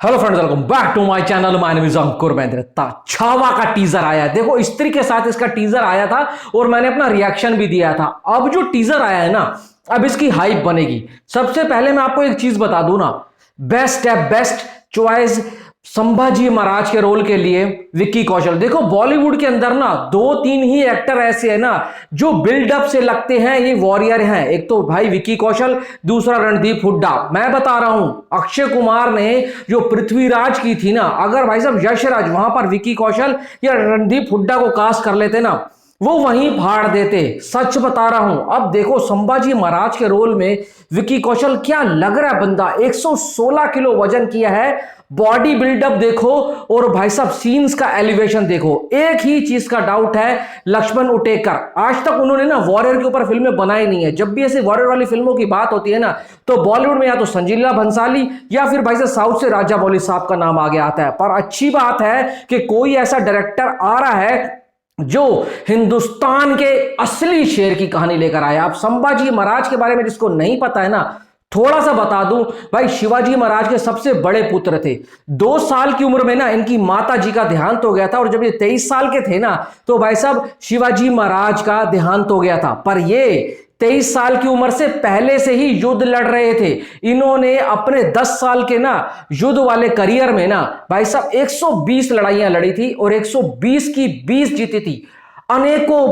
Hello friends, welcome back to my channel. My name is Ankur Mahendra. Chhaava का teaser आया, देखो स्त्री के साथ इसका टीजर आया था और मैंने अपना रिएक्शन भी दिया था। अब जो टीजर आया है ना, अब इसकी हाइप बनेगी। सबसे पहले मैं आपको एक चीज बता दूं ना, बेस्ट है, बेस्ट चॉइस संभाजी महाराज के रोल के लिए विक्की कौशल। देखो बॉलीवुड के अंदर ना दो तीन ही एक्टर ऐसे हैं ना जो बिल्डअप से लगते हैं ये वॉरियर हैं। एक तो भाई विक्की कौशल, दूसरा रणदीप हुड्डा। मैं बता रहा हूं, अक्षय कुमार ने जो पृथ्वीराज की थी ना, अगर भाई साहब यशराज वहां पर विक्की कौशल या रणदीप हुड्डा को कास्ट कर लेते ना, वो वहीं फाड़ देते। सच बता रहा हूं। अब देखो संभाजी महाराज के रोल में विक्की कौशल क्या लग रहा है बंदा। 116 किलो वजन किया है, बॉडी बिल्डअप देखो और भाई साहब सीन्स का एलिवेशन देखो। एक ही चीज का डाउट है, लक्ष्मण उटेकर, आज तक उन्होंने ना वॉरियर के ऊपर फिल्में बनाई नहीं है। जब भी ऐसे वॉरियर वाली फिल्मों की बात होती है ना, तो बॉलीवुड में या तो संजय लीला भंसाली या फिर भाई साहब साउथ से राजा मौली साहब का नाम आगे आता है। पर अच्छी बात है कि कोई ऐसा डायरेक्टर आ रहा है जो हिंदुस्तान के असली शेर की कहानी लेकर आया। आप संभाजी महाराज के बारे में जिसको नहीं पता है ना, थोड़ा सा बता दूं भाई, शिवाजी महाराज के सबसे बड़े पुत्र थे। 2 साल की उम्र में ना इनकी माता जी का देहांत हो गया था और जब ये 23 साल के थे ना, तो भाई साहब शिवाजी महाराज का देहांत हो गया था। पर ये 23 साल की उम्र से पहले से ही युद्ध लड़ रहे थे। इन्होंने अपने 10 साल के ना युद्ध वाले करियर में ना भाई साहब 120 लड़ाइयां लड़ी थी और 120 की 20 जीती थी। अनेकों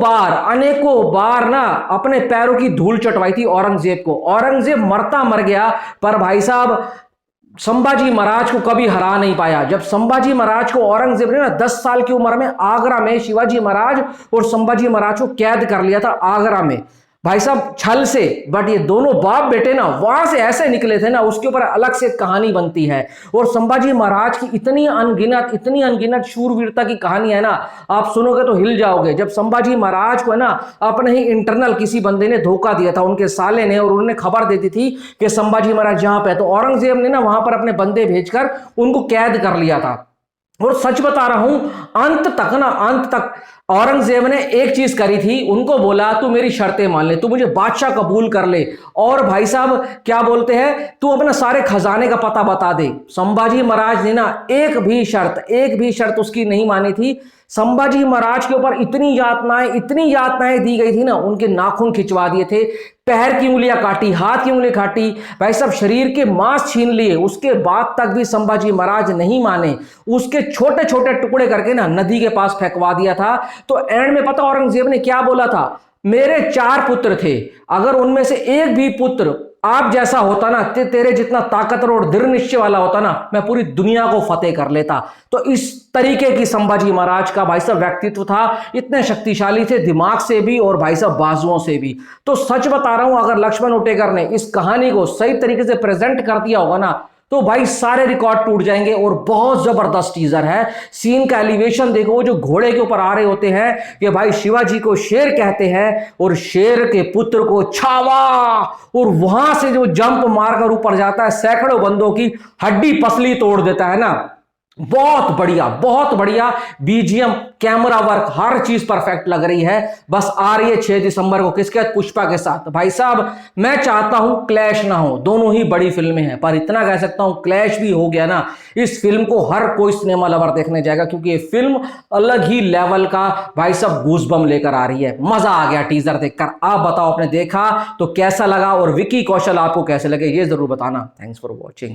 बार ना अपने पैरों की धूल चटवाई थी औरंगजेब को। औरंगजेब मरता मर गया, पर भाई साहब संभाजी महाराज को कभी हरा नहीं पाया। जब संभाजी महाराज को औरंगजेब ने ना 10 साल की उम्र में आगरा में शिवाजी महाराज और संभाजी महाराज को कैद कर लिया था आगरा में, भाई साहब छल से। बट ये दोनों बाप बेटे ना वहां से ऐसे निकले थे ना, उसके ऊपर अलग से कहानी बनती है। और संभाजी महाराज की इतनी अनगिनत शूरवीरता की कहानी है ना, आप सुनोगे तो हिल जाओगे। जब संभाजी महाराज को है ना अपने ही इंटरनल किसी बंदे ने धोखा दिया था, उनके साले ने, और उन्होंने खबर दे दी थी कि संभाजी महाराज जहां पे, तो औरंगजेब ने ना वहां पर अपने बंदे भेजकर उनको कैद कर लिया था। और सच बता रहा हूं, अंत तक औरंगजेब ने एक चीज करी थी, उनको बोला तू मेरी शर्तें मान ले, तू मुझे बादशाह कबूल कर ले, और भाई साहब क्या बोलते हैं, तू अपना सारे खजाने का पता बता दे। संभाजी महाराज ने ना एक भी शर्त उसकी नहीं मानी थी। संभाजी महाराज के ऊपर इतनी यातनाएं दी गई थी ना, उनके नाखून खिंचवा दिए थे, पैर की उंगलियां काटी, हाथ की उंगली काटी, भाई साहब शरीर के मांस छीन लिए। उसके बाद तक भी संभाजी महाराज नहीं माने, उसके छोटे छोटे टुकड़े करके ना नदी के पास फेंकवा दिया था। तो एंड में पता औरंगजेब ने क्या बोला था, मेरे 4 पुत्र थे, अगर उनमें से एक भी पुत्र आप जैसा होता ना, तेरे जितना ताकतवर और दृढ़ निश्चय वाला होता ना, मैं पूरी दुनिया को फतेह कर लेता। तो इस तरीके की संभाजी महाराज का भाई साहब व्यक्तित्व था, इतने शक्तिशाली थे दिमाग से भी और भाई साहब बाजुओं से भी। तो सच बता रहा हूं, अगर लक्ष्मण उटेकर ने इस कहानी को सही तरीके से प्रेजेंट कर दिया होगा ना, तो भाई सारे रिकॉर्ड टूट जाएंगे। और बहुत जबरदस्त टीजर है, सीन का एलिवेशन देखो, वो जो घोड़े के ऊपर आ रहे होते हैं कि भाई शिवाजी को शेर कहते हैं और शेर के पुत्र को छावा, और वहां से जो जंप मारकर ऊपर जाता है, सैकड़ों बंदों की हड्डी पसली तोड़ देता है ना। बहुत बढ़िया बीजीएम, कैमरा वर्क, हर चीज परफेक्ट लग रही है। बस आ रही है 6 दिसंबर को, किसके साथ, पुष्पा के साथ। भाई साहब मैं चाहता हूं क्लैश ना हो, दोनों ही बड़ी फिल्में हैं, पर इतना कह सकता हूं क्लैश भी हो गया ना, इस फिल्म को हर कोई सिनेमा लवर देखने जाएगा, क्योंकि ये फिल्म अलग ही लेवल का भाई साहब गूज़बम्प लेकर आ रही है। मजा आ गया टीजर देखकर। आप बताओ, आपने देखा तो कैसा लगा, और विक्की कौशल आपको कैसे लगे, ये जरूर बताना। Thanks for watching.